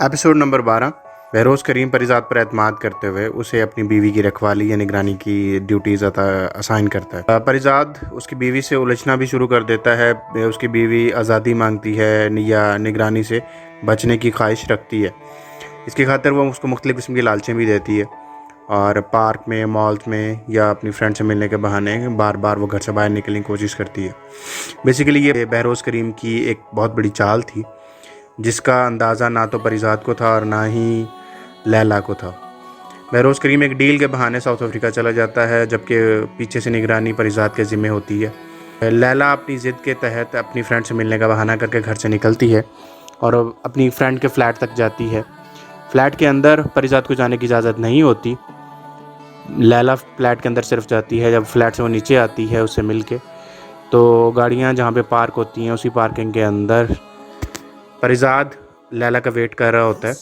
Episode number 12। बहरोज़ करीम परिज़ाद पर एतमाद करते हुए उसे अपनी बीवी की रखवाली या निगरानी की ड्यूटीज़ असाइन करता है। परिज़ाद उसकी बीवी से उलझना भी शुरू कर देता है। उसकी बीवी आज़ादी मांगती है या निगरानी से बचने की ख्वाहिश रखती है। इसकी खातिर वो उसको मुख्तलिफ़ किस्म की लालचें भी देती है और पार्क में, मॉल्स में या अपनी फ्रेंड से मिलने के बहाने बार बार वो घर से बाहर निकलने की कोशिश करती है। बेसिकली ये बहरोज़ करीम की एक बहुत बड़ी चाल थी जिसका अंदाज़ा ना तो परिज़ाद को था और ना ही लैला को था। बहरोज़ करीम एक डील के बहाने साउथ अफ्रीका चला जाता है, जबकि पीछे से निगरानी परिज़ाद के ज़िम्मे होती है। लैला अपनी ज़िद के तहत अपनी फ्रेंड से मिलने का बहाना करके घर से निकलती है और अपनी फ्रेंड के फ्लैट तक जाती है। फ्लैट के अंदर परिज़ाद को जाने की इजाज़त नहीं होती। लैला फ्लैट के अंदर सिर्फ जाती है जब फ्लैट से वो नीचे आती है उससे मिल के। तो गाड़ियाँ जहाँ पे पार्क होती हैं उसी पार्किंग के अंदर परिज़ाद लैला का वेट कर रहा होता है।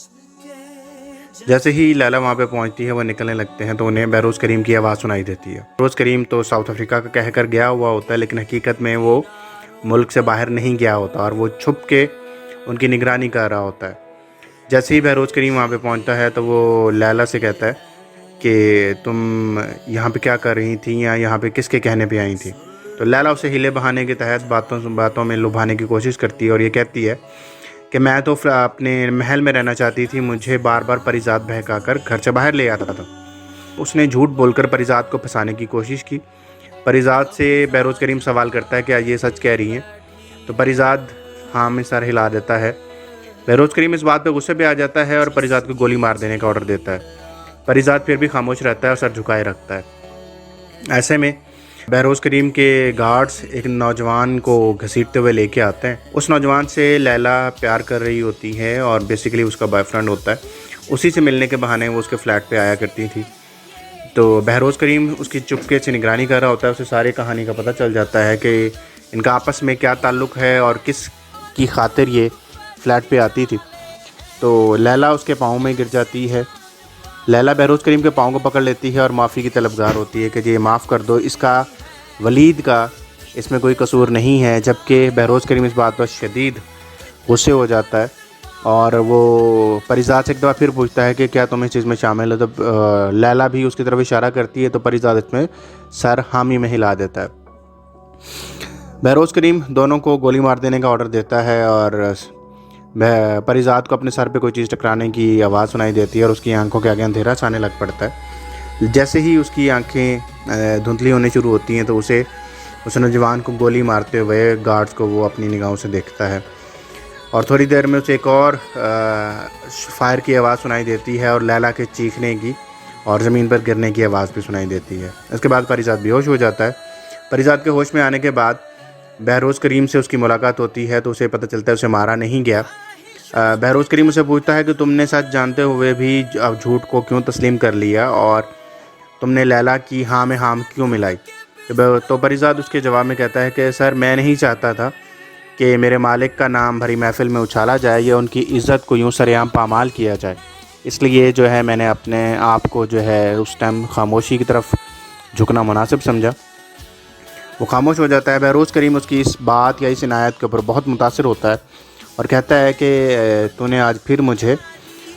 जैसे ही लैला वहाँ पे पहुँचती है वो निकलने लगते हैं तो उन्हें बहरोज़ करीम की आवाज़ सुनाई देती है। बहरोज़ करीम तो साउथ अफ्रीका का कहकर गया हुआ होता है, लेकिन हकीकत में वो मुल्क से बाहर नहीं गया होता और वो छुप के उनकी निगरानी कर रहा होता है। जैसे ही बहरोज़ करीम वहाँ पे पहुँचता है तो वो लैला से कहता है कि तुम यहाँ पे क्या कर रही थी या यहाँ पे किसके कहने पे आई थी। तो लैला उसे हीले बहाने के तहत बातों में लुभाने की कोशिश करती है और ये कहती है कि मैं तो अपने महल में रहना चाहती थी, मुझे बार बार परिज़ाद बहकाकर घर से बाहर ले आता था। उसने झूठ बोलकर परिज़ाद को फंसाने की कोशिश की। परिज़ाद से बहरोज़ करीम सवाल करता है क्या ये सच कह रही हैं, तो परिज़ाद हाँ में सर हिला देता है। बहरोज़ करीम इस बात पर गुस्से पे आ जाता है और परिज़ाद को गोली मार देने का ऑर्डर देता है। परिज़ाद फिर भी खामोश रहता है और सर झुकाए रखता है। ऐसे में बहरोज़ करीम के गार्ड्स एक नौजवान को घसीटते हुए लेके आते हैं। उस नौजवान से लैला प्यार कर रही होती है और बेसिकली उसका बॉयफ्रेंड होता है। उसी से मिलने के बहाने वो उसके फ्लैट पे आया करती थी। तो बहरोज़ करीम उसकी चुपके से निगरानी कर रहा होता है। उसे सारी कहानी का पता चल जाता है कि इनका आपस में क्या ताल्लुक़ है और किस की खातिर ये फ्लैट पर आती थी। तो लैला उसके पाँव में गिर जाती है। लैला बहरोज़ करीम के पाँव को पकड़ लेती है और माफ़ी की तलबगार होती है कि ये माफ़ कर दो, इसका वलीद का इसमें कोई कसूर नहीं है। जबकि बहरोज़ करीम इस बात पर शदीद गुस्से हो जाता है और वो परिज़ाद से एक दफ़ा फिर पूछता है कि क्या तुम इस चीज़ में शामिल हो। तो लैला भी उसकी तरफ इशारा करती है तो परिज़ाद इसमें सर हामी में हिला देता है। बहरोज़ करीम दोनों को गोली मार देने का ऑर्डर देता है और परिज़ाद को अपने सर पे कोई चीज़ टकराने की आवाज़ सुनाई देती है और उसकी आंखों के आगे अंधेरा छाने लग पड़ता है। जैसे ही उसकी आंखें धुंधली होनी शुरू होती हैं तो उस नौजवान को गोली मारते हुए गार्ड्स को वो अपनी निगाहों से देखता है और थोड़ी देर में उसे एक और फायर की आवाज़ सुनाई देती है और लैला के चीखने की और ज़मीन पर गिरने की आवाज़ भी सुनाई देती है। इसके बाद परिज़ाद बेहोश हो जाता है। परिज़ाद के होश में आने के बाद बहरोज़ करीम से उसकी मुलाकात होती है तो उसे पता चलता है उसे मारा नहीं गया। बहरोज़ करीम उसे पूछता है कि तुमने सच जानते हुए भी अब झूठ को क्यों तस्लीम कर लिया और तुमने लैला की हाँ में हाँ क्यों मिलाई। तो परिज़ाद उसके जवाब में कहता है कि सर मैं नहीं चाहता था कि मेरे मालिक का नाम भरी महफिल में उछाला जाए या उनकी इज़्ज़त को यूँ सरेआम पामाल किया जाए, इसलिए जो है मैंने अपने आप को जो है उस टाइम खामोशी की तरफ झुकना मुनासिब समझा। वो खामोश हो जाता है। बहरोज़ करीम उसकी इस बात या इस इनायत के ऊपर बहुत मुतासिर होता है और कहता है कि तूने आज फिर मुझे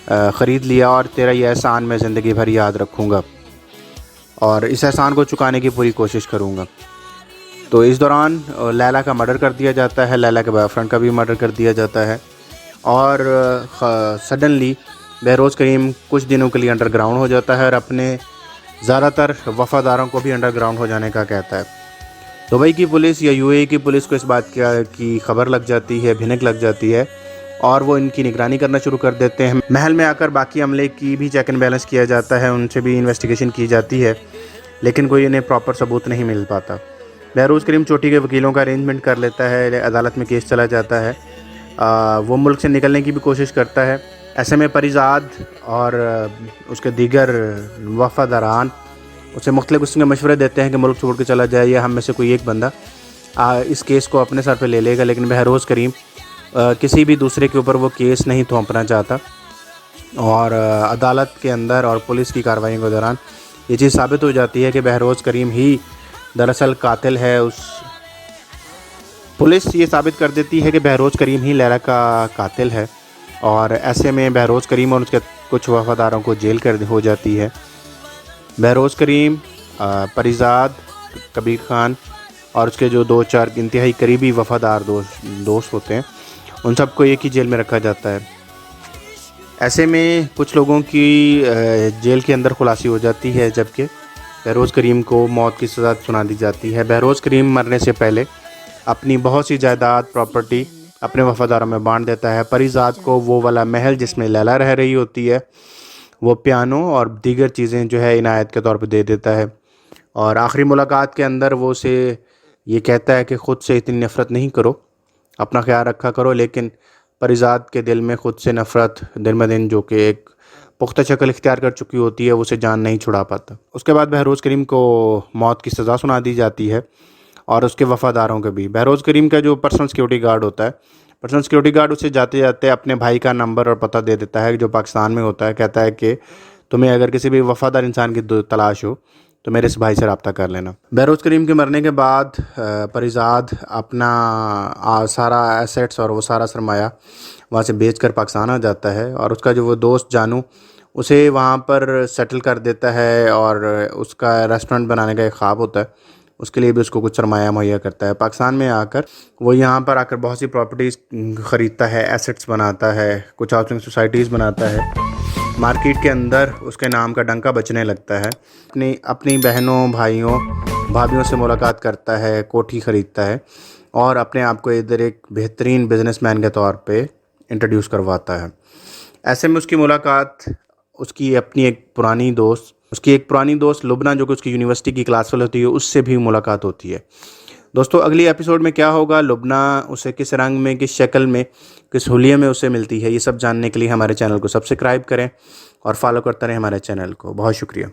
ख़रीद लिया और तेरा ये एहसान मैं ज़िंदगी भर याद रखूँगा और इस एहसान को चुकाने की पूरी कोशिश करूँगा। तो इस दौरान लैला का मर्डर कर दिया जाता है, लैला के बॉयफ्रेंड का भी मर्डर कर दिया जाता है और सडनली बहरोज़ करीम कुछ दिनों के लिए अंडरग्राउंड हो जाता है और अपने ज़्यादातर वफ़ादारों को भी अंडरग्राउंड हो जाने का कहता है। दुबई की पुलिस या यूएई की पुलिस को इस बात की खबर लग जाती है, भिनक लग जाती है और वो इनकी निगरानी करना शुरू कर देते हैं। महल में आकर बाकी अमले की भी चेक एंड बैलेंस किया जाता है, उनसे भी इन्वेस्टिगेशन की जाती है, लेकिन कोई इन्हें प्रॉपर सबूत नहीं मिल पाता। बहरोज़ करीम चोटी के वकीलों का अरेंजमेंट कर लेता है, अदालत में केस चला जाता है। वो मुल्क से निकलने की भी कोशिश करता है। ऐसे में परिज़ाद और उसके दीगर वफ़ादारान उसे मुख्तलिफ़ किस्म के मशवरे देते हैं कि मुल्क छोड़ के चला जाए या हम में से कोई एक बंदा इस केस को अपने सर पे ले लेगा, लेकिन बहरोज़ करीम किसी भी दूसरे के ऊपर वो केस नहीं थोपना चाहता और अदालत के अंदर और पुलिस की कार्रवाई के दौरान ये चीज़ साबित हो जाती है कि बहरोज़ करीम ही दरअसल कातिल है। पुलिस ये साबित कर देती है कि बहरोज़ करीम ही लैला का कातिल है और ऐसे में बहरोज़ करीम और उसके कुछ वफ़ादारों को जेल कर हो जाती है। बहरोज़ करीम, परिज़ाद, कबीर ख़ान और उसके जो 2-4 इंतहाई करीबी वफ़ादार दोस्त होते हैं, उन सबको एक ही जेल में रखा जाता है। ऐसे में कुछ लोगों की जेल के अंदर खुलासी हो जाती है, जबकि बहरोज़ करीम को मौत की सज़ा सुना दी जाती है। बहरोज़ करीम मरने से पहले अपनी बहुत सी जायदाद प्रॉपर्टी अपने वफ़ादारों में बांट देता है। परिज़ाद को वो वाला महल जिसमें लैला रह रही होती है, वो पियानो और दीगर चीज़ें जो है इनायत के तौर पे दे देता है। और आखिरी मुलाकात के अंदर वो उसे ये कहता है कि ख़ुद से इतनी नफ़रत नहीं करो, अपना ख्याल रखा करो। लेकिन परिज़ाद के दिल में ख़ुद से नफ़रत दिन ब दिन, जो कि एक पुख्ता शक्ल इख्तियार कर चुकी होती है, उसे जान नहीं छुड़ा पाता। उसके बाद बहरोज़ करीम को मौत की सज़ा सुना दी जाती है और उसके वफ़ादारों को भी। बहरोज़ करीम का जो पर्सनल सिक्योरिटी गार्ड होता है, पर्सनल सिक्योरिटी गार्ड उसे जाते जाते अपने भाई का नंबर और पता दे देता है, जो पाकिस्तान में होता है। कहता है कि तुम्हें अगर किसी भी वफ़ादार इंसान की तलाश हो तो मेरे इस भाई से रब्ता कर लेना। बहरोज़ करीम के मरने के बाद परिज़ाद अपना सारा एसेट्स और वो सारा सरमाया वहाँ से बेचकर पाकिस्तान आ जाता है और उसका जो वो दोस्त जानू उसे वहाँ पर सेटल कर देता है और उसका रेस्टोरेंट बनाने का एक ख्वाब होता है, उसके लिए भी उसको कुछ सरमाया मुहैया करता है। पाकिस्तान में आकर वो यहाँ पर आकर बहुत सी प्रॉपर्टीज़ ख़रीदता है, एसेट्स बनाता है, कुछ हाउसिंग सोसाइटीज़ बनाता है। मार्केट के अंदर उसके नाम का डंका बजने लगता है। अपनी बहनों, भाइयों, भाभियों से मुलाकात करता है, कोठी ख़रीदता है और अपने आप को इधर एक बेहतरीन बिजनेसमैन के तौर पे इंट्रोड्यूस करवाता है। ऐसे में उसकी मुलाकात उसकी एक पुरानी दोस्त लुबना, जो कि उसकी यूनिवर्सिटी की क्लास फेलो होती है, उससे भी मुलाकात होती है। दोस्तों, अगली एपिसोड में क्या होगा, लुबना उसे किस रंग में, किस शक्ल में, किस हुलिये में उसे मिलती है, ये सब जानने के लिए हमारे चैनल को सब्सक्राइब करें और फॉलो करते रहें हमारे चैनल को। बहुत शुक्रिया।